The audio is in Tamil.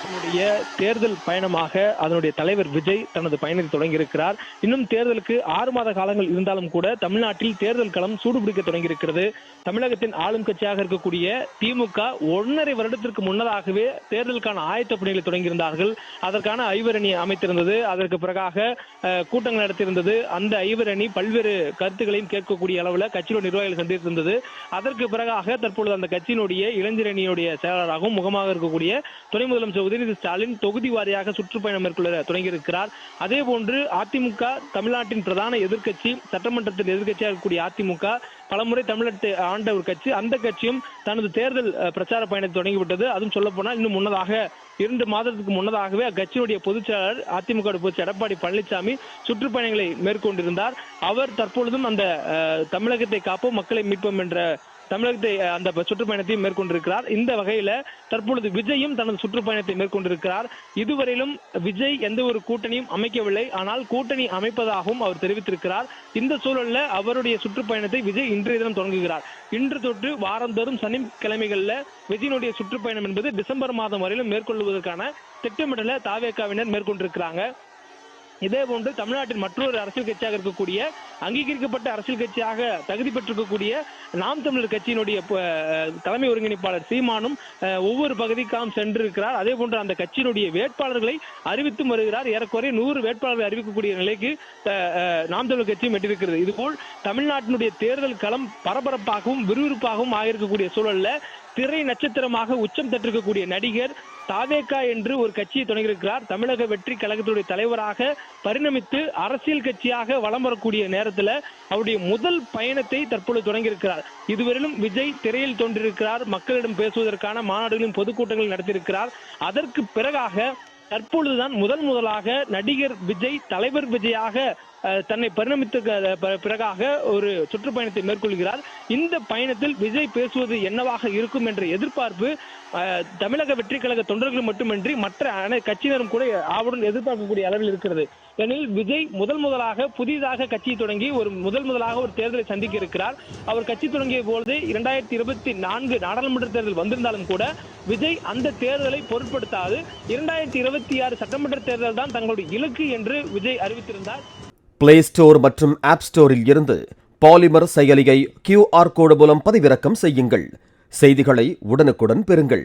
அதனுடைய தேர்தல் பயணமாக அதனுடைய தலைவர் விஜய் தனது பயணத்தை தொடங்கியிருக்கிறார். இன்னும் தேர்தலுக்கு 6 மாத காலங்கள் இருந்தாலும் கூட தமிழ்நாட்டில் தேர்தல் களம் சூடுபிடிக்க தொடங்கியிருக்கிறது. தமிழகத்தின் ஆளும் கட்சியாக இருக்கக்கூடிய திமுக 1.5 வருடத்திற்கு முன்னதாகவே தேர்தலுக்கான ஆயத்த பணிகளை தொடங்கியிருந்தார்கள். அதற்கான ஐவரணி அமைத்திருந்தது. அதற்கு பிறகாக கூட்டங்கள் நடத்தியிருந்தது. அந்த ஐவரணி பல்வேறு கருத்துக்களையும் கேட்கக்கூடிய அளவில் கட்சியோட நிர்வாகிகள் சந்தித்திருந்தது. அதற்கு பிறகாக தற்பொழுது அந்த கட்சியினுடைய இளைஞரணியுடைய செயலாளராகவும் முகமாக இருக்கக்கூடிய துணை முதலமைச்சர் உதயநிதி ஸ்டாலின் தொகுதி வாரியாக சுற்றுப்பயணம் மேற்கொள்ள தொடங்கியிருக்கிறார். அதே போன்று அதிமுக தமிழ்நாட்டின் பிரதான எதிர்க்கட்சி, சட்டமன்றத்தில் எதிர்க்கட்சியாக இருக்கக்கூடிய அதிமுக பலமுறை தமிழகத்தை ஆண்ட ஒரு கட்சி. அந்த கட்சியும் தனது தேர்தல் பிரச்சார பயணத்தை தொடங்கிவிட்டது. அதுவும் சொல்ல போனால் இன்னும் முன்னதாக 2 மாதத்துக்கு முன்னதாகவே அக்கட்சியினுடைய பொதுச் செயலாளர் அதிமுக பொதுச் எடப்பாடி பழனிசாமி சுற்றுப்பயணங்களை மேற்கொண்டிருந்தார். அவர் தற்பொழுதும் அந்த தமிழகத்தை காப்போம் மக்களை மீட்போம் என்ற தமிழகத்தை அந்த சுற்றுப்பயணத்தை மேற்கொண்டிருக்கிறார். இந்த வகையில தற்பொழுது விஜயும் தனது சுற்றுப்பயணத்தை மேற்கொண்டிருக்கிறார். இதுவரையிலும் விஜய் எந்த ஒரு கூட்டணியும் அமைக்கவில்லை. ஆனால் கூட்டணி அமைப்பதாகவும் அவர் தெரிவித்திருக்கிறார். இந்த சூழல்ல அவருடைய சுற்றுப்பயணத்தை விஜய் இன்றைய தினம் தொடங்குகிறார். இன்று தொட்டு வாரந்தோறும் சனிக்கிழமைகள்ல விஜயனுடைய சுற்றுப்பயணம் என்பது டிசம்பர் மாதம் வரையிலும் மேற்கொள்வதற்கான திட்டமிடலை தாவேகாவினர் மேற்கொண்டிருக்கிறாங்க. இதே போன்று தமிழ்நாட்டின் மற்றொரு அரசியல் கட்சியாக இருக்கக்கூடிய அங்கீகரிக்கப்பட்ட அரசியல் கட்சியாக தகுதி பெற்றிருக்கக்கூடிய நாம் தமிழர் கட்சியினுடைய தலைமை ஒருங்கிணைப்பாளர் சீமானும் ஒவ்வொரு பகுதிக்காகவும் சென்றிருக்கிறார். அதே போன்று அந்த கட்சியினுடைய வேட்பாளர்களை அறிவித்தும் வருகிறார். ஏறக்குறைய 100 வேட்பாளர்களை அறிவிக்கக்கூடிய நிலைக்கு நாம் தமிழர் கட்சியும் எட்டிருக்கிறது. இதுபோல் தமிழ்நாட்டினுடைய தேர்தல் களம் பரபரப்பாகவும் விறுவிறுப்பாகவும் ஆகியிருக்கக்கூடிய சூழல்ல திரை நட்சத்திரமாக உச்சம் தட்டிருக்கக்கூடிய நடிகர் தாவேகா என்று ஒரு கட்சியை தொடங்கியிருக்கிறார். தமிழக வெற்றி கழகத்துடைய தலைவராக பரிணமித்து அரசியல் கட்சியாக வலம் வரக்கூடிய நேரத்தில் அவருடைய முதல் பயணத்தை தற்பொழுது தொடங்கியிருக்கிறார். இதுவரையிலும் விஜய் திரையில் தோன்றியிருக்கிறார். மக்களிடம் பேசுவதற்கான மாநாடுகளின் பொதுக்கூட்டங்கள் நடத்தியிருக்கிறார். அதற்கு பிறகாக தற்பொழுதுதான் முதலாக நடிகர் விஜய் தலைவர் விஜயாக தன்னை பரிணமித்த பிறகாக ஒரு சுற்றுப்பயணத்தை மேற்கொள்கிறார். இந்த பயணத்தில் விஜய் பேசுவது என்னவாக இருக்கும் என்ற எதிர்பார்ப்பு தமிழக வெற்றி கழக தொண்டர்கள் மட்டுமின்றி மற்ற கட்சியினரும் கூட ஆவலுடன் எதிர்பார்க்கக்கூடிய அளவில் இருக்கிறது. ஏனெனில் விஜய் முதலாக புதிதாக கட்சியை தொடங்கி முதலாக ஒரு தேர்தலை சந்திக்க இருக்கிறார். அவர் கட்சி தொடங்கிய போது 2024 நாடாளுமன்ற தேர்தல் வந்திருந்தாலும் கூட விஜய் அந்த தேர்தலை பொருட்படுத்தாது 2026 சட்டமன்ற தேர்தல் தான் தங்களுடைய இலக்கு என்று விஜய் அறிவித்திருந்தார். பிளே ஸ்டோர் மற்றும் ஆப் ஸ்டோரில் இருந்து பாலிமர் செயலியை QR கோடு மூலம் பதிவிறக்கம் செய்யுங்கள். செய்திகளை உடனுக்குடன் பெறுங்கள்.